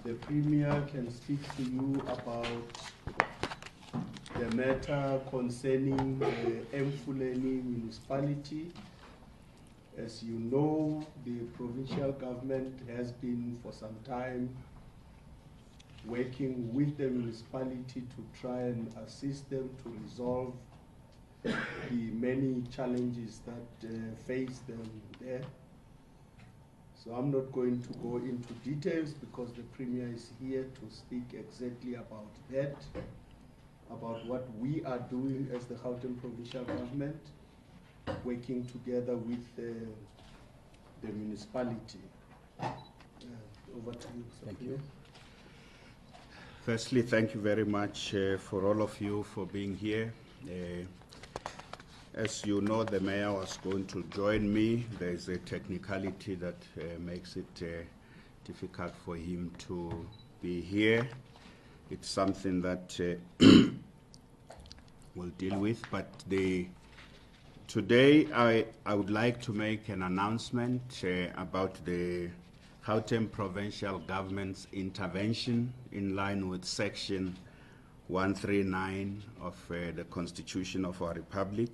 the Premier can speak to you about the matter concerning the Emfuleni Municipality. As you know, the provincial government has been for some time working with the municipality to try and assist them to resolve the many challenges that face them there. So I'm not going to go into details because the Premier is here to speak exactly about that, about what we are doing as the Gauteng Provincial Government, working together with the municipality. Over to you, Sir. Thank you. Firstly, thank you very much for all of you for being here. As you know, the Mayor was going to join me. There is a technicality that makes it difficult for him to be here. It's something that we'll deal with, but today I would like to make an announcement about the Gauteng Provincial Government's intervention in line with Section 139 of the Constitution of our Republic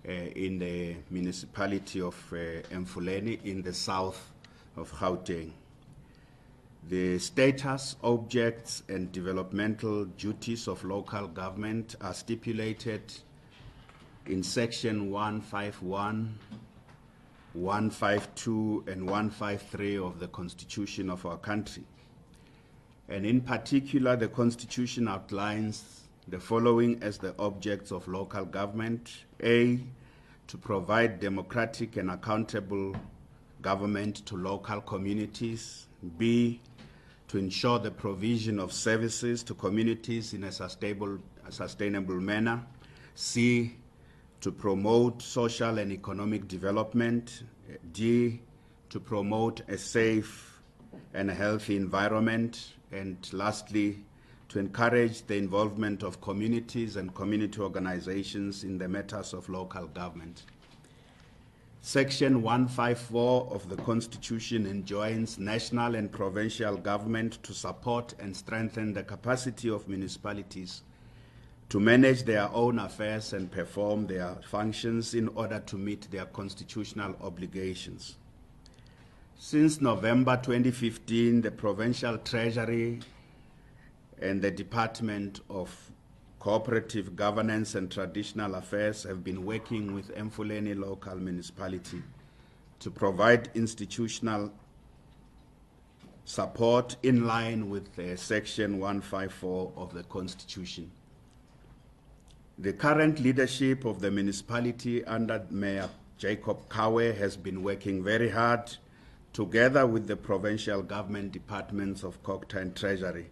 in the municipality of Emfuleni in the south of Gauteng. The status, objects, and developmental duties of local government are stipulated in Section 151, 152, and 153 of the Constitution of our country. And in particular, the Constitution outlines the following as the objects of local government: A, to provide democratic and accountable government to local communities; B, to ensure the provision of services to communities in a sustainable manner; C, to promote social and economic development; D, to promote a safe and healthy environment; and lastly, to encourage the involvement of communities and community organizations in the matters of local government. Section 154 of the Constitution enjoins national and provincial government to support and strengthen the capacity of municipalities to manage their own affairs and perform their functions in order to meet their constitutional obligations. Since November 2015, the Provincial Treasury and the Department of Cooperative Governance and Traditional Affairs have been working with Emfuleni local municipality to provide institutional support in line with Section 154 of the Constitution. The current leadership of the municipality under Mayor Jacob Kawe has been working very hard together with the provincial government departments of Cocta and Treasury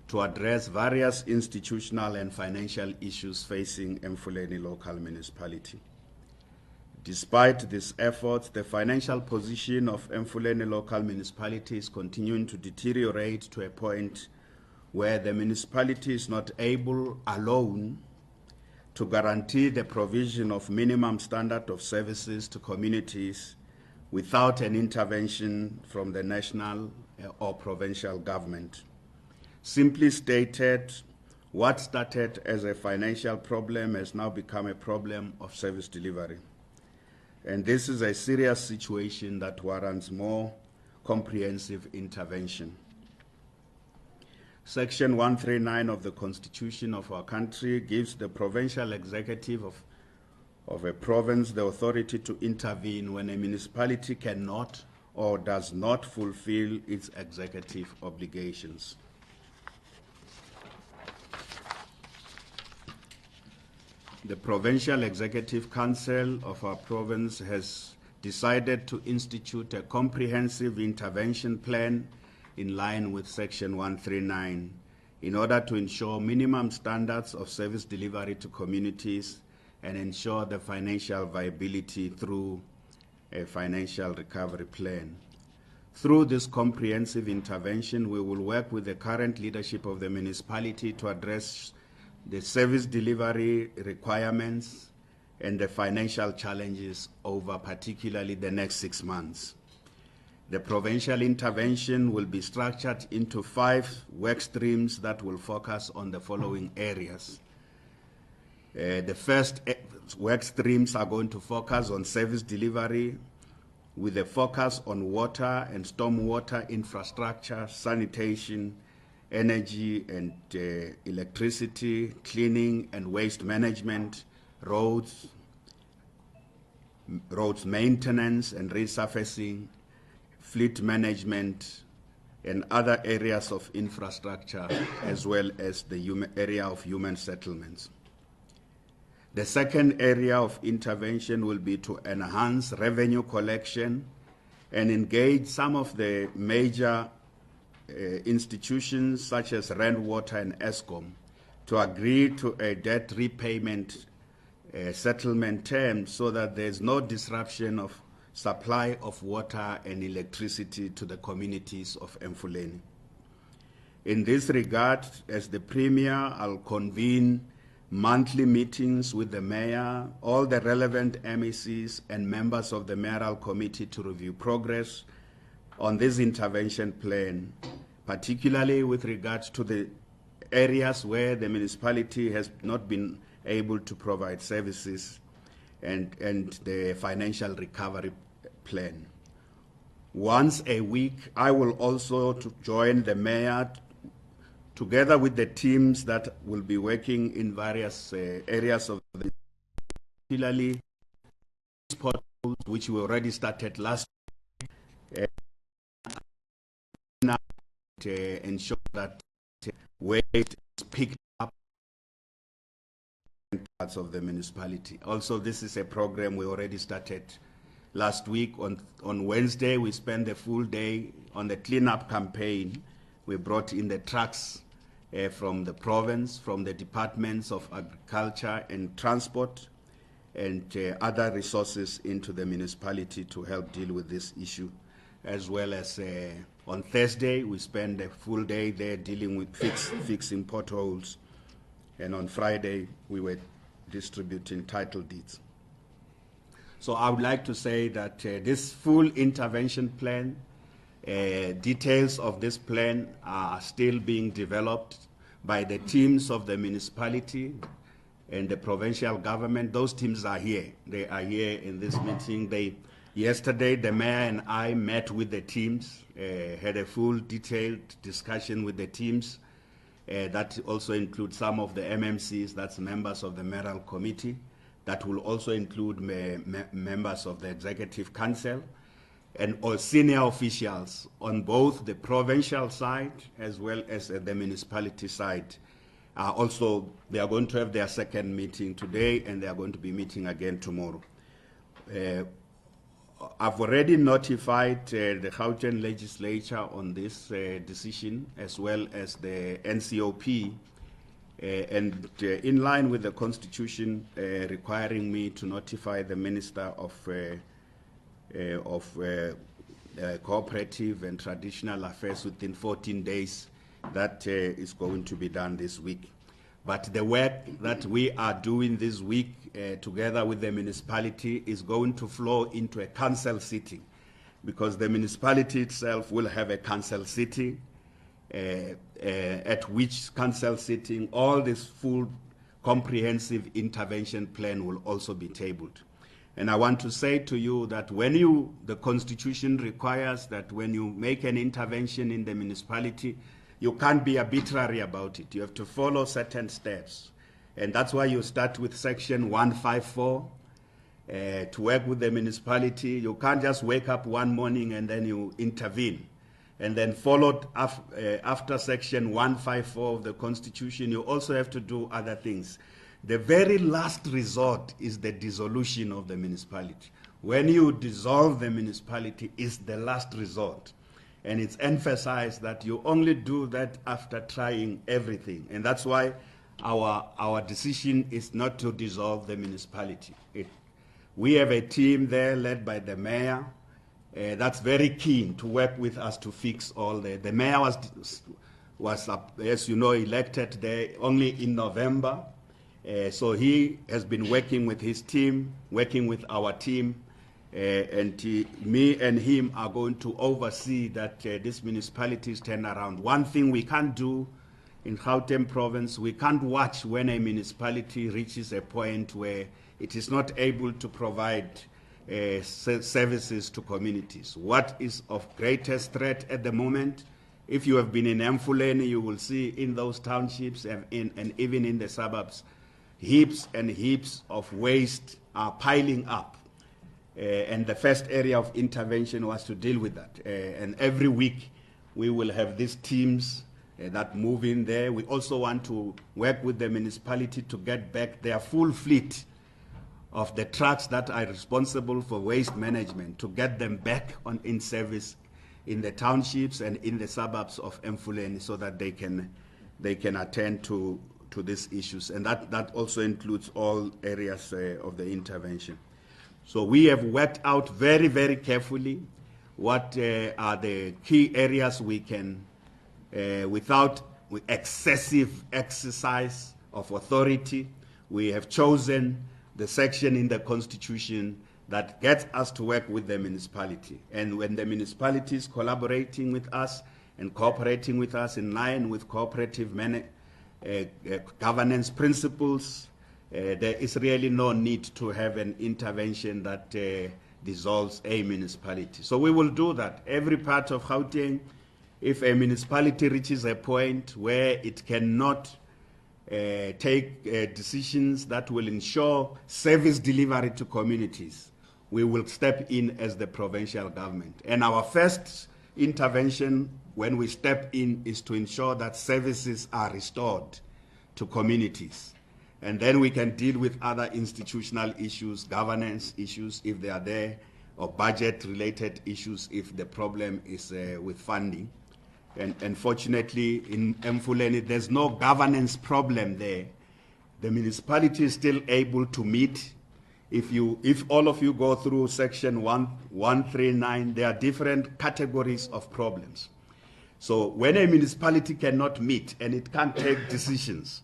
to address various institutional and financial issues facing Emfuleni local municipality. Despite these efforts, the financial position of Emfuleni local municipality is continuing to deteriorate to a point where the municipality is not able alone to guarantee the provision of minimum standard of services to communities without an intervention from the national or provincial government. Simply stated, what started as a financial problem has now become a problem of service delivery. And this is a serious situation that warrants more comprehensive intervention. Section 139 of the Constitution of our country gives the provincial executive of a province the authority to intervene when a municipality cannot or does not fulfill its executive obligations. The Provincial Executive Council of our province has decided to institute a comprehensive intervention plan in line with Section 139 in order to ensure minimum standards of service delivery to communities and ensure the financial viability through a financial recovery plan. Through this comprehensive intervention, we will work with the current leadership of the municipality to address the service delivery requirements and the financial challenges over particularly the next 6 months. The provincial intervention will be structured into 5 work streams that will focus on the following areas. The first work streams are going to focus on service delivery with a focus on water and stormwater infrastructure, sanitation, energy and electricity, cleaning and waste management, roads maintenance and resurfacing, fleet management, and other areas of infrastructure, as well as the area of human settlements. The second area of intervention will be to enhance revenue collection and engage some of the major institutions such as Rand Water and ESCOM to agree to a debt repayment settlement term so that there's no disruption of supply of water and electricity to the communities of Emfuleni. In this regard, as the Premier, I'll convene monthly meetings with the Mayor, all the relevant MECs and members of the Mayoral Committee to review progress on this intervention plan, particularly with regards to the areas where the municipality has not been able to provide services and the financial recovery plan. Once a week, I will also join the Mayor together with the teams that will be working in various areas of the, particularly potholes, which we already started last week, ensure that waste is picked up in parts of the municipality. Also, this is a program we already started last week. On Wednesday, we spent the full day on the cleanup campaign. We brought in the trucks from the province, from the departments of agriculture and transport, and other resources into the municipality to help deal with this issue. As well as on Thursday, we spent a full day there dealing with fixing potholes. And on Friday, we were distributing title deeds. So I would like to say that this full intervention plan, details of this plan are still being developed by the teams of the municipality and the provincial government. Those teams are here. They are here in this meeting. Yesterday, the mayor and I met with the teams, had a full detailed discussion with the teams. That also includes some of the MMCs, that's members of the mayoral committee. That will also include members of the executive council and all senior officials on both the provincial side as well as the municipality side. Also, they are going to have their second meeting today, and they are going to be meeting again tomorrow. I've already notified the Gauteng legislature on this decision, as well as the NCOP, and in line with the constitution requiring me to notify the Minister of Cooperative and Traditional Affairs within 14 days. That is going to be done this week. But the work that we are doing this week together with the municipality is going to flow into a council sitting, because the municipality itself will have a council sitting at which council sitting all this full comprehensive intervention plan will also be tabled. And I want to say to you that the constitution requires that when you make an intervention in the municipality, you can't be arbitrary about it. You have to follow certain steps. And that's why you start with section 154 to work with the municipality. You can't just wake up one morning and then you intervene. And then followed after section 154 of the constitution, you also have to do other things. The very last resort is the dissolution of the municipality. When you dissolve the municipality, is the last resort. And it's emphasized that you only do that after trying everything. And that's why our decision is not to dissolve the municipality. We have a team there led by the mayor that's very keen to work with us to fix all the mayor was as you know, elected there only in November. So he has been working with his team, working with our team, Me and him are going to oversee that this municipality is turned around. One thing we can't do in Gauteng province, we can't watch when a municipality reaches a point where it is not able to provide services to communities. What is of greatest threat at the moment, if you have been in Emfuleni, you will see in those townships and even in the suburbs, heaps and heaps of waste are piling up. And the first area of intervention was to deal with that. And every week we will have these teams that move in there. We also want to work with the municipality to get back their full fleet of the trucks that are responsible for waste management, to get them back in service in the townships and in the suburbs of Emfuleni, so that they can attend to these issues. And that also includes all areas of the intervention. So we have worked out very, very carefully what are the key areas we can, without excessive exercise of authority, we have chosen the section in the Constitution that gets us to work with the municipality. And when the municipality is collaborating with us and cooperating with us in line with cooperative governance principles, there is really no need to have an intervention that dissolves a municipality. So we will do that. Every part of Gauteng, if a municipality reaches a point where it cannot take decisions that will ensure service delivery to communities, we will step in as the provincial government. And our first intervention when we step in is to ensure that services are restored to communities. And then we can deal with other institutional issues, governance issues if they are there, or budget-related issues if the problem is with funding. And fortunately, in Emfuleni, there's no governance problem there. The municipality is still able to meet. If all of you go through section 139, there are different categories of problems. So when a municipality cannot meet and it can't take decisions,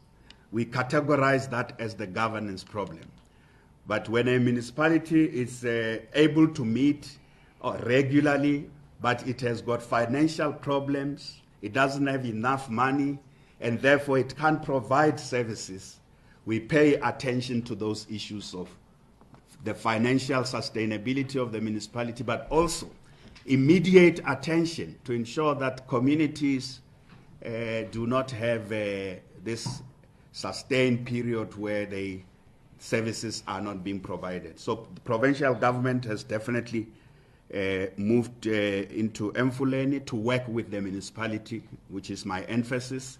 we categorize that as the governance problem. But when a municipality is able to meet regularly, but it has got financial problems, it doesn't have enough money, and therefore it can't provide services, we pay attention to those issues of the financial sustainability of the municipality, but also immediate attention to ensure that communities do not have this sustained period where services are not being provided. So the provincial government has definitely moved into Emfuleni to work with the municipality, which is my emphasis,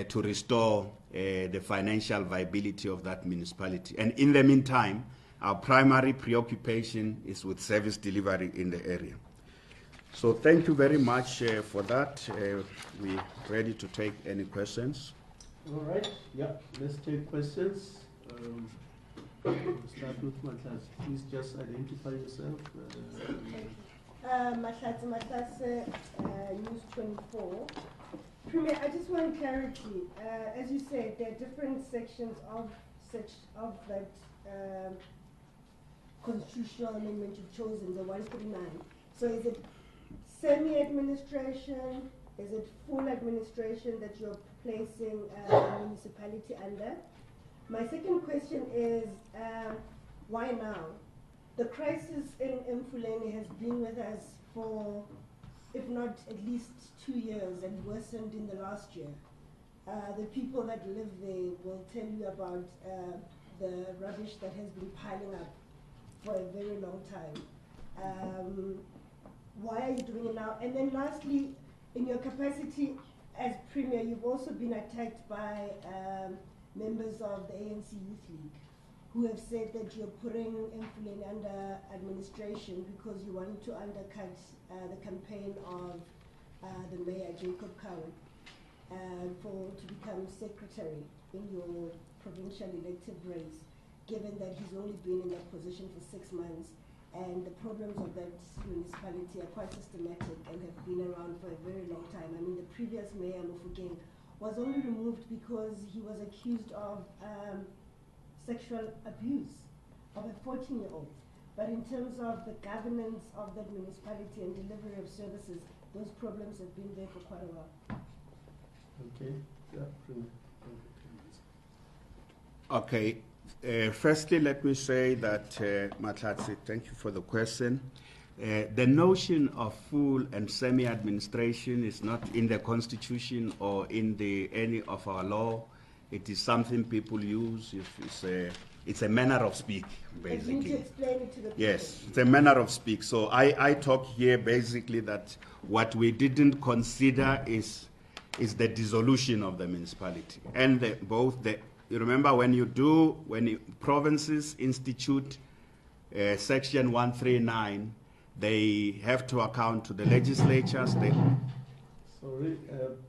to restore the financial viability of that municipality. And in the meantime, our primary preoccupation is with service delivery in the area. So thank you very much for that. We're ready to take any questions. All right, yeah, let's take questions. We'll start with Matas. Please just identify yourself. Mahlase, News 24. Premier, I just want clarity. As you said, there are different sections of that constitutional amendment you've chosen, the 139. So is it semi-administration? Is it full administration that you're placing the municipality under? My second question is, why now? The crisis in Emfuleni has been with us for, if not at least 2 years, and worsened in the last year. The people that live there will tell you about the rubbish that has been piling up for a very long time. Why are you doing it now? And then lastly, in your capacity as Premier, you've also been attacked by members of the ANC Youth League, who have said that you're putting Emfuleni under administration because you want to undercut the campaign of the Mayor, Jacob Cowan, to become secretary in your provincial elective race, given that he's only been in that position for 6 months, and the problems of that municipality are quite systematic and have been around for a very long time. I mean, the previous mayor, Municipality, was only removed because he was accused of sexual abuse of a 14-year-old. But in terms of the governance of that municipality and delivery of services, those problems have been there for quite a while. Okay. Yeah. Okay. Firstly, let me say that, Matlatsi, thank you for the question. The notion of full and semi-administration is not in the Constitution or in any of our law. It is something people use. It's a manner of speak, basically. You need to explain it to the people. Yes, it's a manner of speak. So I talk here basically that what we didn't consider is the dissolution of the municipality. And you remember when provinces institute Section 139, they have to account to the legislatures. Sorry,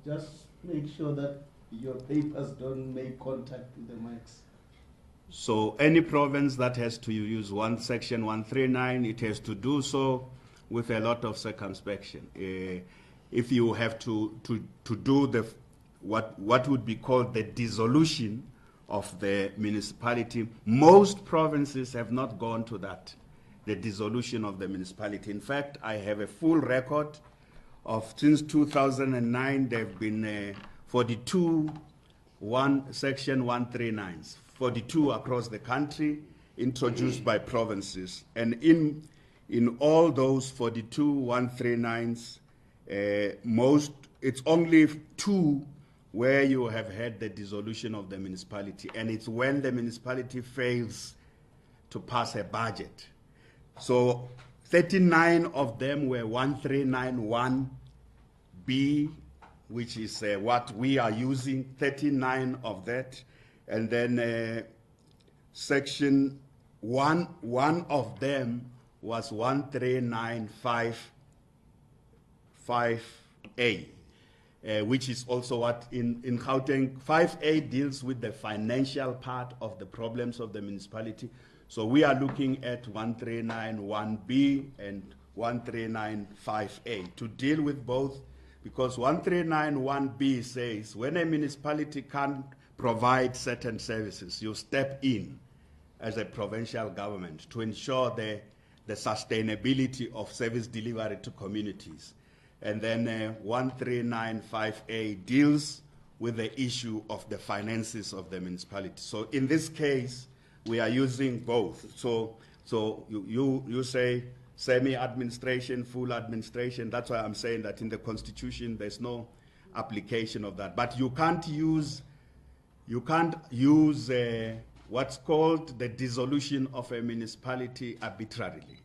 just make sure that your papers don't make contact with the mics. So any province that has to use Section 139, it has to do so with a lot of circumspection. If you have to do what would be called the dissolution of the municipality, most provinces have not gone to that, the dissolution of the municipality. In fact, I have a full record of since 2009, there have been 42 Section 139s, 42 across the country, introduced by provinces. And in all those 42 139s, it's only 2 where you have had the dissolution of the municipality, and it's when the municipality fails to pass a budget. So 39 of them were 1391B, which is what we are using, 39 of that. And then Section 1 of them was 13955A. Which is also what in Gauteng, 5A deals with the financial part of the problems of the municipality. So we are looking at 1391B and 1395A to deal with both, because 1391B says when a municipality can't provide certain services, you step in as a provincial government to ensure the sustainability of service delivery to communities. And then 1395A deals with the issue of the finances of the municipality. So in this case, we are using both. So you say semi-administration, full administration. That's why I'm saying that in the Constitution there's no application of that. But you can't use what's called the dissolution of a municipality arbitrarily.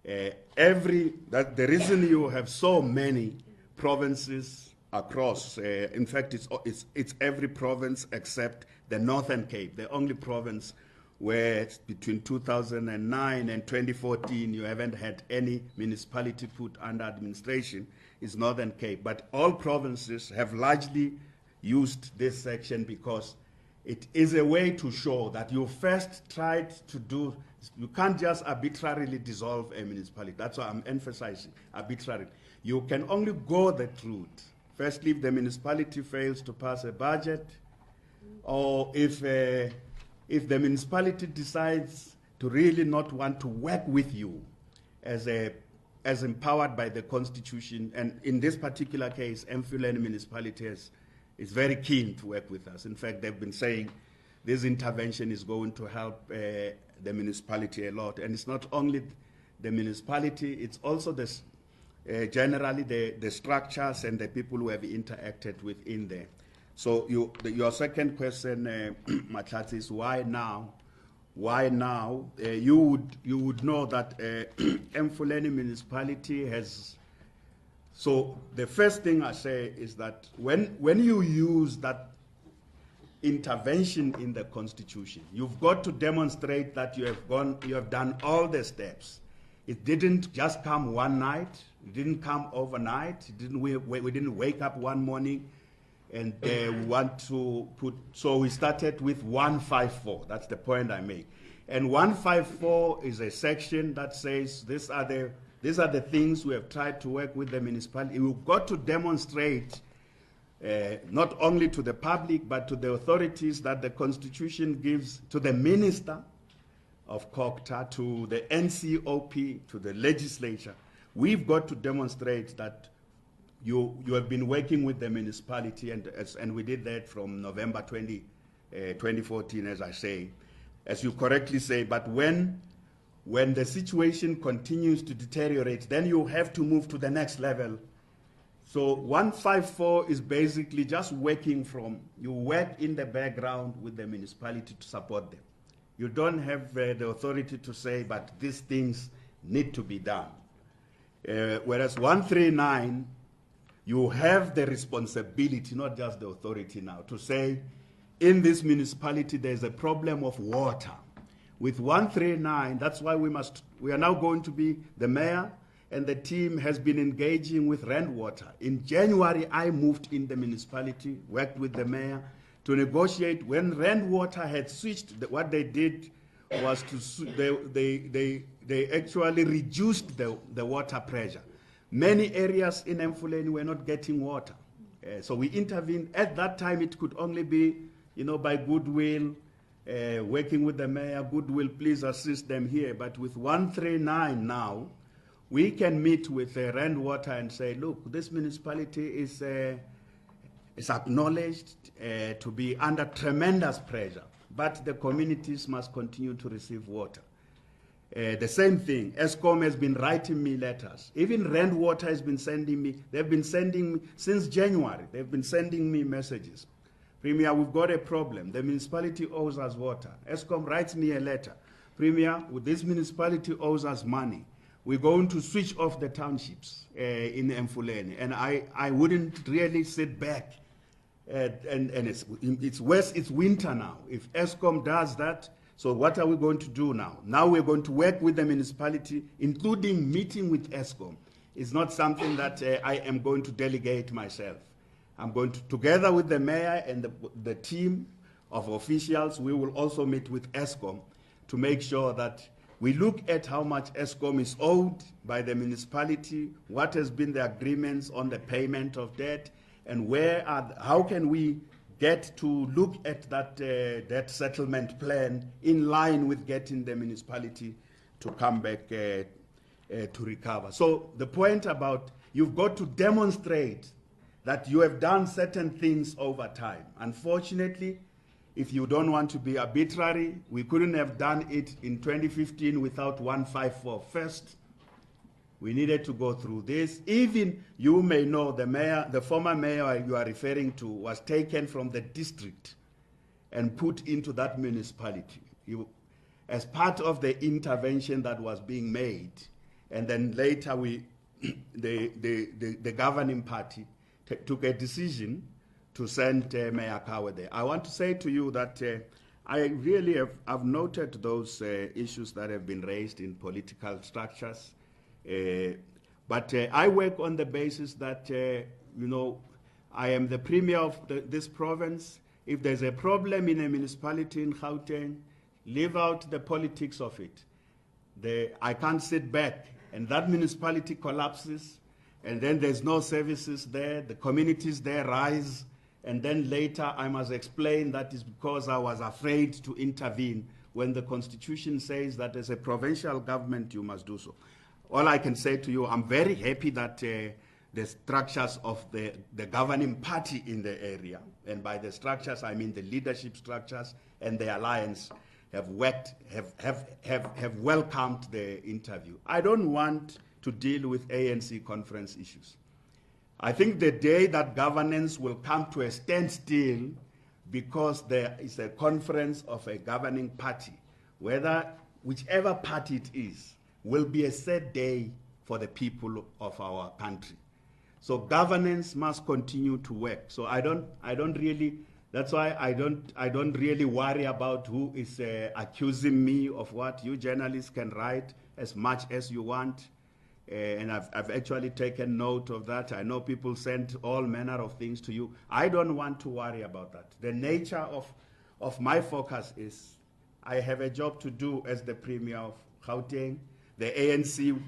The reason you have so many provinces across, in fact, it's every province except the Northern Cape, the only province where between 2009 and 2014 you haven't had any municipality put under administration, is Northern Cape. But all provinces have largely used this section because it is a way to show that you first tried to do. You can't just arbitrarily dissolve a municipality. That's why I'm emphasizing arbitrarily. You can only go that route. Firstly, if the municipality fails to pass a budget, or if the municipality decides to really not want to work with you as empowered by the Constitution, and in this particular case, Emfuleni municipality is very keen to work with us. In fact, they've been saying this intervention is going to help the municipality a lot. And it's not only the municipality, it's also generally the structures and the people who have interacted within there. So your second question, Matlatsi, is why now? Why now? You would know that Emfuleni municipality has. So the first thing I say is that when you use that intervention in the Constitution, you've got to demonstrate that you have done all the steps. It didn't just come one night. It didn't come overnight. We didn't wake up one morning and want to put. So we started with 154. That's the point I make. And 154 is a section that says these are the things we have tried to work with the municipality. We've got to demonstrate not only to the public but to the authorities that the Constitution gives to the minister of COCTA to the NCOP, to the legislature. We've got to demonstrate that you have been working with the municipality, and we did that from November 2014, as I say, as you correctly say. But when the situation continues to deteriorate, then you have to move to the next level. So 154 is basically just working you work in the background with the municipality to support them. You don't have the authority to say, but these things need to be done. Whereas 139, you have the responsibility, not just the authority now, to say, in this municipality there's a problem of water. With 139, that's why we are now going to be, the mayor and the team has been engaging with Randwater. In January, I moved in the municipality, worked with the mayor to negotiate. When Randwater had switched, what they did was they actually reduced the water pressure. Many areas in Emfuleni were not getting water. So we intervened. At that time, it could only be, by goodwill, working with the mayor, goodwill, please assist them here. But with 139 now, we can meet with Randwater and say, look, this municipality is acknowledged to be under tremendous pressure, but the communities must continue to receive water. The same thing, Eskom has been writing me letters. Even Randwater has been sending me, they've been sending me, since January, they've been sending me messages. Premier, we've got a problem. The municipality owes us water. Eskom writes me a letter. Premier, this municipality owes us money. We're going to switch off the townships in Emfuleni. And I wouldn't really sit back. And it's worse, it's winter now. If Eskom does that, so what are we going to do now? Now we're going to work with the municipality, including meeting with Eskom. It's not something that I am going to delegate myself. I'm going to, together with the mayor and the team of officials, we will also meet with Eskom to make sure that we look at how much Eskom is owed by the municipality, what has been the agreements on the payment of debt, and how can we get to look at that debt settlement plan in line with getting the municipality to come back to recover. So the point about you've got to demonstrate that you have done certain things over time. Unfortunately, if you don't want to be arbitrary, we couldn't have done it in 2015 without 154 first. We needed to go through this. Even you may know the former mayor you are referring to was taken from the district and put into that municipality as part of the intervention that was being made. And then later the governing party took a decision to send Mayor Kawe there. I want to say to you that I really have noted those issues that have been raised in political structures. But I work on the basis that, I am the premier of this province. If there's a problem in a municipality in Gauteng, leave out the politics of it. I can't sit back and that municipality collapses and then there's no services there, the communities there rise, and then later I must explain that is because I was afraid to intervene when the Constitution says that as a provincial government you must do so. All I can say to you, I'm very happy that the structures of the governing party in the area, and by the structures I mean the leadership structures and the alliance, have welcomed the interview. I don't want to deal with ANC conference issues. I think the day that governance will come to a standstill because there is a conference of a governing party, whichever party it is, will be a sad day for the people of our country. So governance must continue to work. So that's why I don't really worry about who is accusing me of what. You journalists can write as much as you want. And I've actually taken note of that. I know people send all manner of things to you. I don't want to worry about that. The nature of my focus is I have a job to do as the Premier of Gauteng. The ANC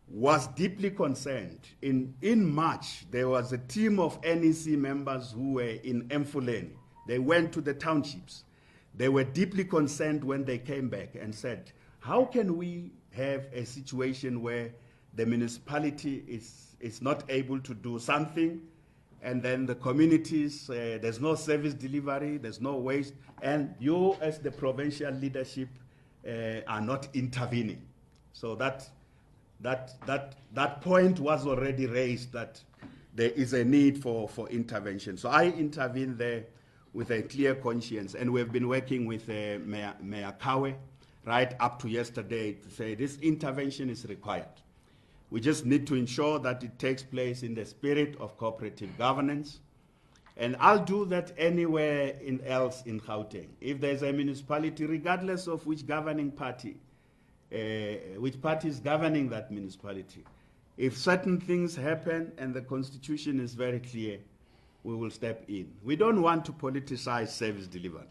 was deeply concerned. In March, there was a team of NEC members who were in Emfuleni. They went to the townships. they were deeply concerned when they came back and said, how can we have a situation where the municipality is not able to do something, and then the communities, there's no service delivery, there's no waste, and you as the provincial leadership are not intervening. So that point was already raised, that there is a need for intervention. So I intervened there with a clear conscience, and we've been working with Mayor Kawe right up to yesterday to say this intervention is required. We just need to ensure that it takes place in the spirit of cooperative governance. And I'll do that anywhere else in Gauteng. If there's a municipality, regardless of which governing party, which party is governing that municipality, if certain things happen and the constitution is very clear, we will step in. We don't want to politicize service delivery.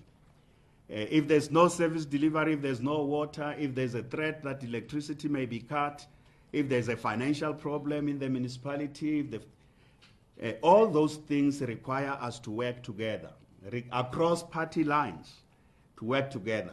If there's no service delivery, if there's no water, if there's a threat that electricity may be cut, if there's a financial problem in the municipality, if all those things require us to work together, across party lines, to work together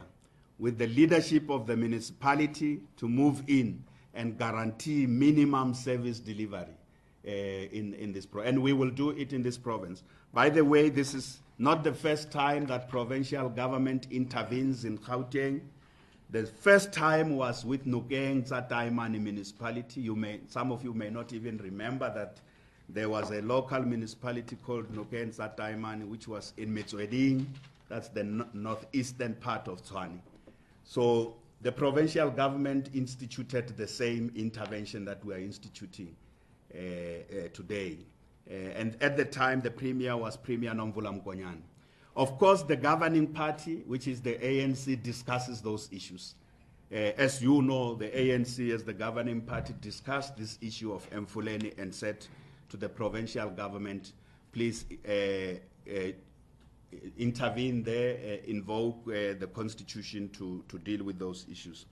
with the leadership of the municipality to move in and guarantee minimum service delivery in this province. And we will do it in this province. By the way, this is not the first time that provincial government intervenes in Gauteng. The first time was with Nokeng Tsataimani municipality. Some of you may not even remember that there was a local municipality called Nokeng Tsataimani, which was in Metsweding. That's the northeastern part of Tshwane. So the provincial government instituted the same intervention that we are instituting today. And at the time, the premier was Premier Nomvula Mkonyane. Of course, the governing party, which is the ANC, discusses those issues. As you know, the ANC, as the governing party, discussed this issue of Emfuleni and said to the provincial government, please intervene there, invoke the constitution to deal with those issues.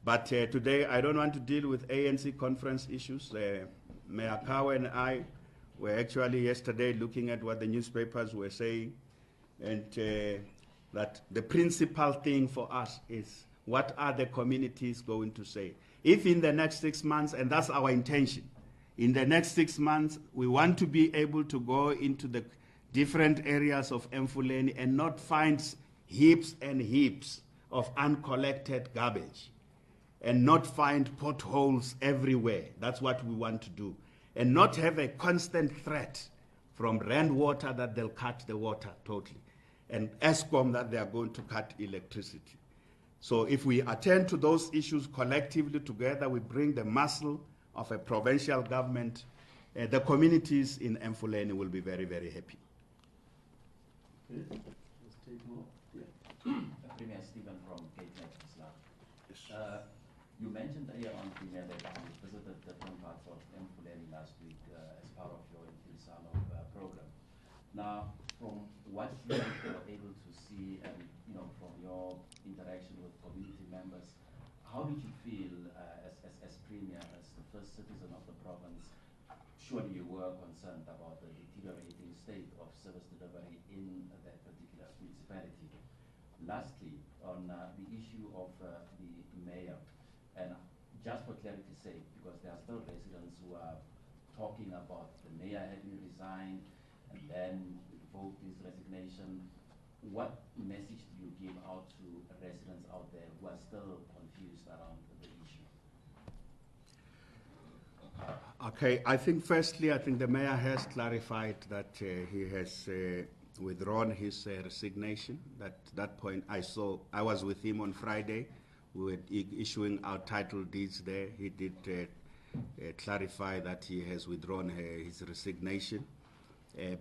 But today, I don't want to deal with ANC conference issues. Mayor Kawe and I were actually yesterday looking at what the newspapers were saying, and that the principal thing for us is what are the communities going to say? If in the next 6 months, and that's our intention, in the next 6 months, we want to be able to go into the different areas of Emfuleni and not find heaps and heaps of uncollected garbage and not find potholes everywhere. That's what we want to do. And not have a constant threat from Rand Water that they'll cut the water totally, and Eskom that they are going to cut electricity. So if we attend to those issues collectively together, we bring the muscle of a provincial government, the communities in Emfuleni will be very, very happy. Okay. Let's take more. Yeah. Premier Stephen from KTX Islam. Yes. You mentioned earlier on, Premier, that you visited different parts of Emfuleni last week as part of your Ilisano program. Now, from what you were able to see and from your interaction with community members, how did you feel as Premier, as the first citizen of the province? Surely you were concerned about the deteriorating state of service delivery in that particular municipality. Lastly, on the issue of the mayor, and just for clarity's sake, because there are still residents who are talking about the mayor having resigned and then revoked his resignation, what message do you give out to residents out there who are still confused around the issue? Okay, I think firstly, I think the mayor has clarified that he has withdrawn his resignation. That point I was with him on Friday. We were issuing our title deeds there. He did clarify that he has withdrawn his resignation,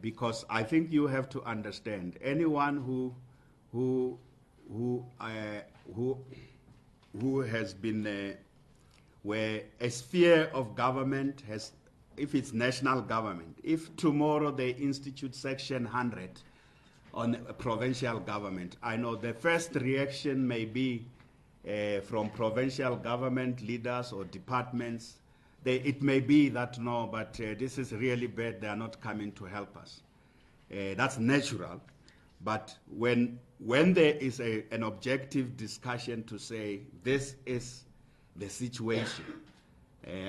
because I think you have to understand, anyone who has been where a sphere of government has, if it's national government, if tomorrow they institute Section 100 on a provincial government, I know the first reaction may be from provincial government leaders or departments. It may be that, no, but this is really bad, they are not coming to help us. That's natural. But when there is an objective discussion to say this is the situation,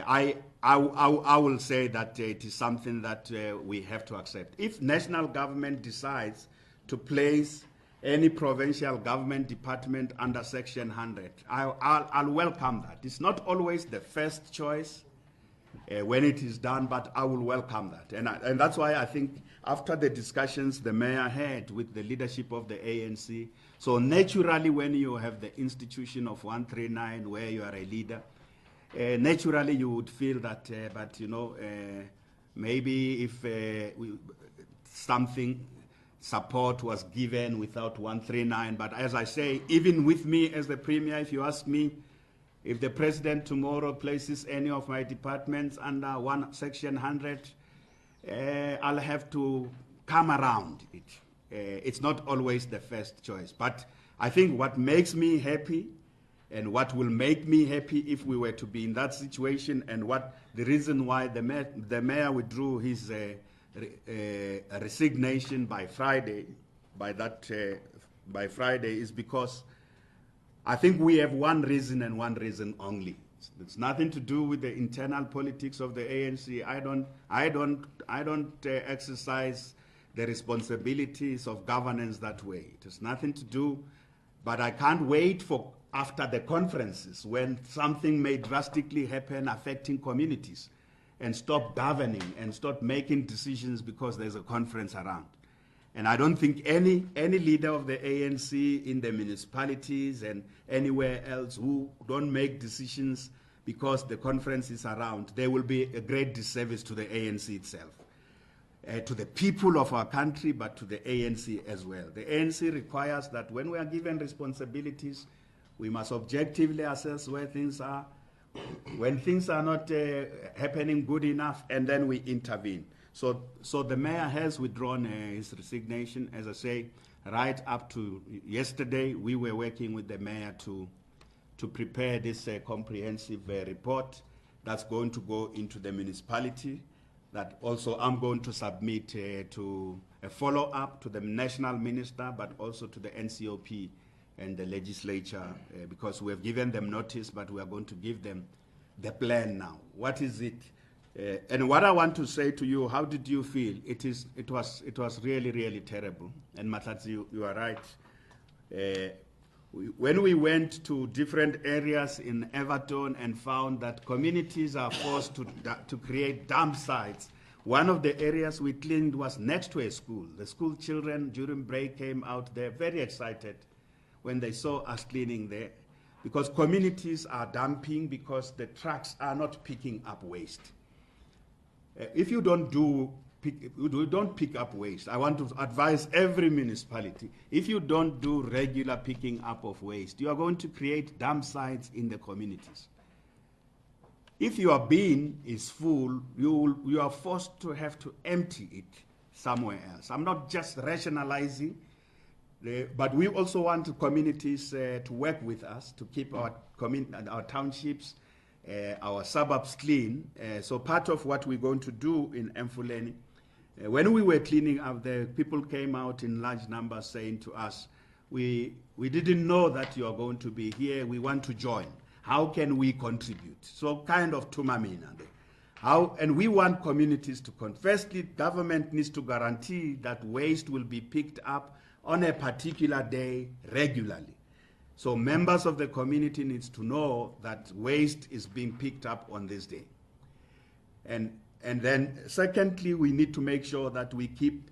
I will say that it is something that we have to accept. If national government decides to place any provincial government department under Section 100, I'll welcome that. It's not always the first choice when it is done, but I will welcome that. And that's why I think after the discussions the mayor had with the leadership of the ANC, so naturally when you have the institution of 139 where you are a leader, naturally you would feel that, but you know, maybe if something support was given without 139, but as I say, even with me as the premier, if you ask me, if the president tomorrow places any of my departments under Section 100, I'll have to come around it. It's not always the first choice, but I think what makes me happy and what will make me happy if we were to be in that situation, and what the reason why the mayor withdrew his resignation by Friday, by Friday, is because I think we have one reason and one reason only. It's nothing to do with the internal politics of the ANC. I don't exercise the responsibilities of governance that way. It has nothing to do, but I can't wait for after the conferences when something may drastically happen affecting communities and stop governing and stop making decisions because there's a conference around. And I don't think any leader of the ANC in the municipalities and anywhere else who don't make decisions because the conference is around, there will be a great disservice to the ANC itself, to the people of our country, but to the ANC as well. The ANC requires that when we are given responsibilities, we must objectively assess where things are, when things are not happening good enough, and then we intervene. So the mayor has withdrawn his resignation. As I say, right up to yesterday, we were working with the mayor to prepare this comprehensive report that's going to go into the municipality, that also I'm going to submit to a follow-up to the national minister, but also to the NCOP and the legislature, because we have given them notice, but we are going to give them the plan now. What is it? And what I want to say to you, how did you feel? It was really, really terrible. And Matatsi, you are right. When we went to different areas in Everton and found that communities are forced to create dump sites, one of the areas we cleaned was next to a school. The school children during break came out there very excited when they saw us cleaning there, because communities are dumping because the trucks are not picking up waste. If you don't pick up waste, I want to advise every municipality, if you don't do regular picking up of waste, you are going to create dump sites in the communities. If your bin is full, you are forced to have to empty it somewhere else. I'm not just rationalizing, but we also want communities to work with us to keep our townships, our suburbs clean. So part of what we're going to do in Emfuleni, when we were cleaning up there, people came out in large numbers saying to us, we didn't know that you are going to be here, we want to join. How can we contribute? So kind of tumamina. And we want communities to firstly, government needs to guarantee that waste will be picked up on a particular day regularly. So members of the community needs to know that waste is being picked up on this day. And then secondly, we need to make sure that we keep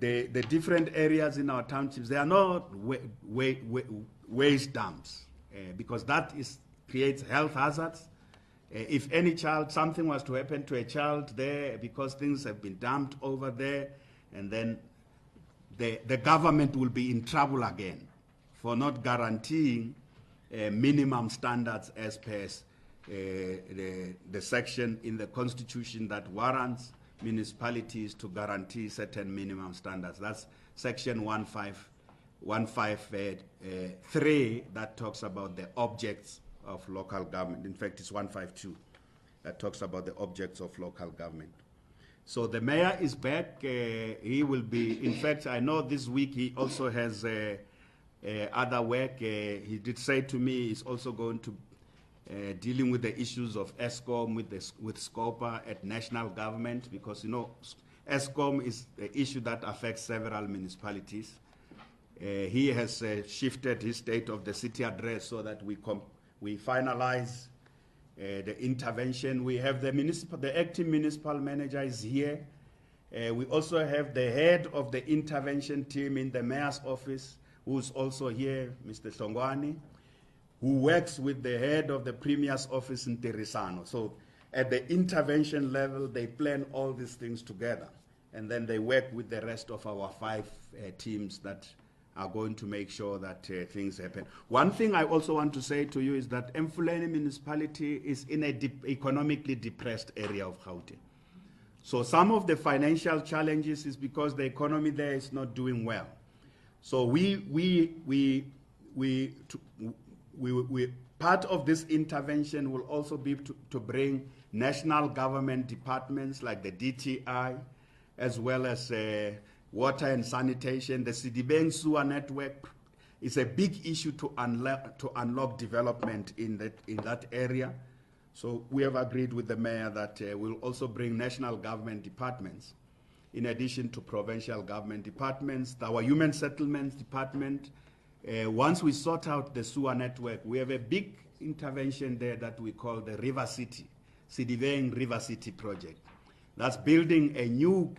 the different areas in our townships. They are not waste dumps, because that creates health hazards. If any child, something was to happen to a child there because things have been dumped over there, and then the government will be in trouble again for not guaranteeing minimum standards as per the section in the Constitution that warrants municipalities to guarantee certain minimum standards. That's section 153 that talks about the objects of local government. In fact, it's 152 that talks about the objects of local government. So the mayor is back. He will be, in fact, I know this week he also has other work. He did say to me he's also going to dealing with the issues of ESCOM with SCOPA at national government, because you know ESCOM is an issue that affects several municipalities. He has shifted his state of the city address so that we finalize the intervention. We have the acting municipal manager is here. We also have the head of the intervention team in the mayor's office, who's also here, Mr. Songwani, who works with the head of the premier's office in Terisano. So at the intervention level, they plan all these things together. And then they work with the rest of our 5 teams that are going to make sure that things happen. One thing I also want to say to you is that Emfuleni municipality is in a economically depressed area of Gauteng. So some of the financial challenges is because the economy there is not doing well. So part of this intervention will also be to bring national government departments like the DTI, as well as water and sanitation. The Sidibeng sewer network is a big issue to unlock development in that area. So we have agreed with the mayor that we'll also bring national government departments in addition to provincial government departments. Our human settlements department, once we sort out the sewer network, we have a big intervention there that we call the River City, Sidibeng River City project. That's building a new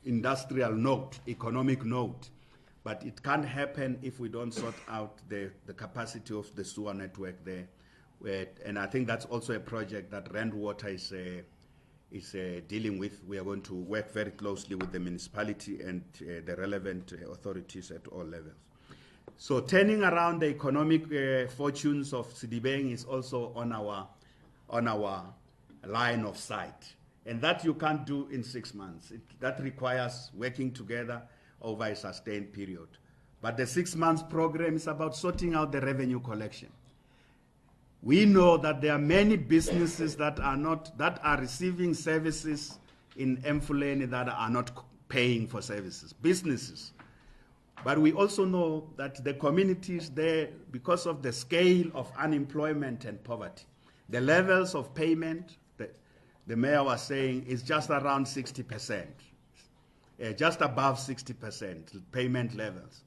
industrial node, economic node, but it can't happen if we don't sort out the capacity of the sewer network there. And I think that's also a project that Rand Water is dealing with. We are going to work very closely with the municipality and the relevant authorities at all levels. So turning around the economic fortunes of Sidibeng is also on our line of sight. And that you can't do in 6 months. That requires working together over a sustained period. But the 6 months program is about sorting out the revenue collection. We know that there are many businesses that are receiving services in Emfuleni that are not paying for services, businesses. But we also know that the communities there, because of the scale of unemployment and poverty, the levels of payment, the mayor was saying, is just around 60%, just above 60% payment levels.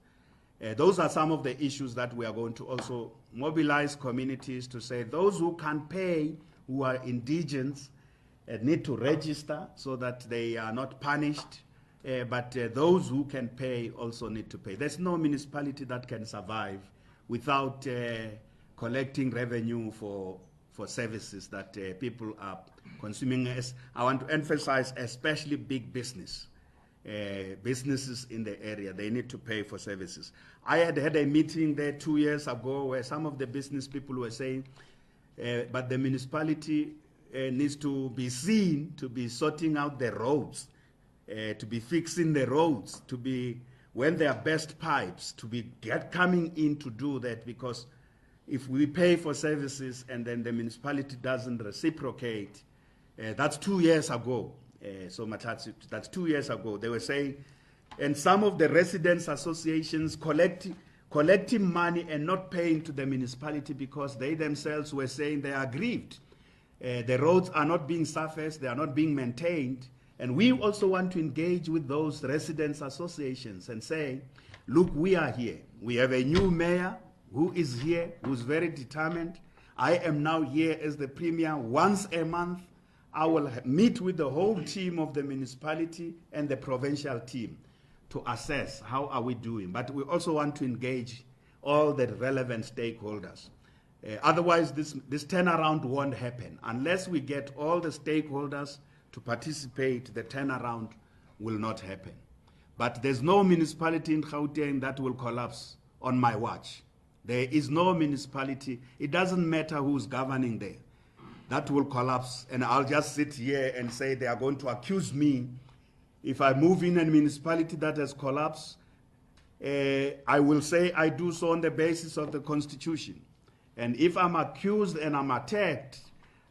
Those are some of the issues that we are going to also mobilize communities to say those who can pay, who are indigents, need to register so that they are not punished. But those who can pay also need to pay. There's no municipality that can survive without collecting revenue for services that people are consuming. I want to emphasize, especially big business. Businesses in the area, they need to pay for services. I had a meeting there 2 years ago where some of the business people were saying, but the municipality needs to be seen to be sorting out the roads, to be fixing the roads, to be, when there are best pipes, to be coming in to do that, because if we pay for services and then the municipality doesn't reciprocate, that's 2 years ago. So Matatsi, that's 2 years ago. They were saying, and some of the residents associations collecting money and not paying to the municipality because they themselves were saying they are aggrieved. The roads are not being surfaced, they are not being maintained. And we also want to engage with those residents associations and say, look, we are here. We have a new mayor who is here, who's very determined. I am now here as the premier. Once a month, I will meet with the whole team of the municipality and the provincial team to assess how are we doing. But we also want to engage all the relevant stakeholders. Otherwise, this turnaround won't happen. Unless we get all the stakeholders to participate, the turnaround will not happen. But there's no municipality in Gauteng that will collapse on my watch. There is no municipality, it doesn't matter who's governing there, that will collapse. And I'll just sit here and say they are going to accuse me. If I move in a municipality that has collapsed, I will say I do so on the basis of the Constitution. And if I'm accused and I'm attacked,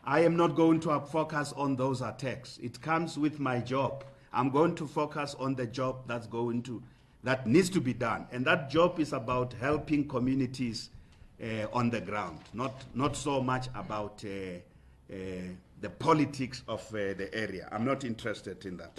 I am not going to focus on those attacks. It comes with my job. I'm going to focus on the job that needs to be done. And that job is about helping communities on the ground, not so much about the politics of the area. I'm not interested in that.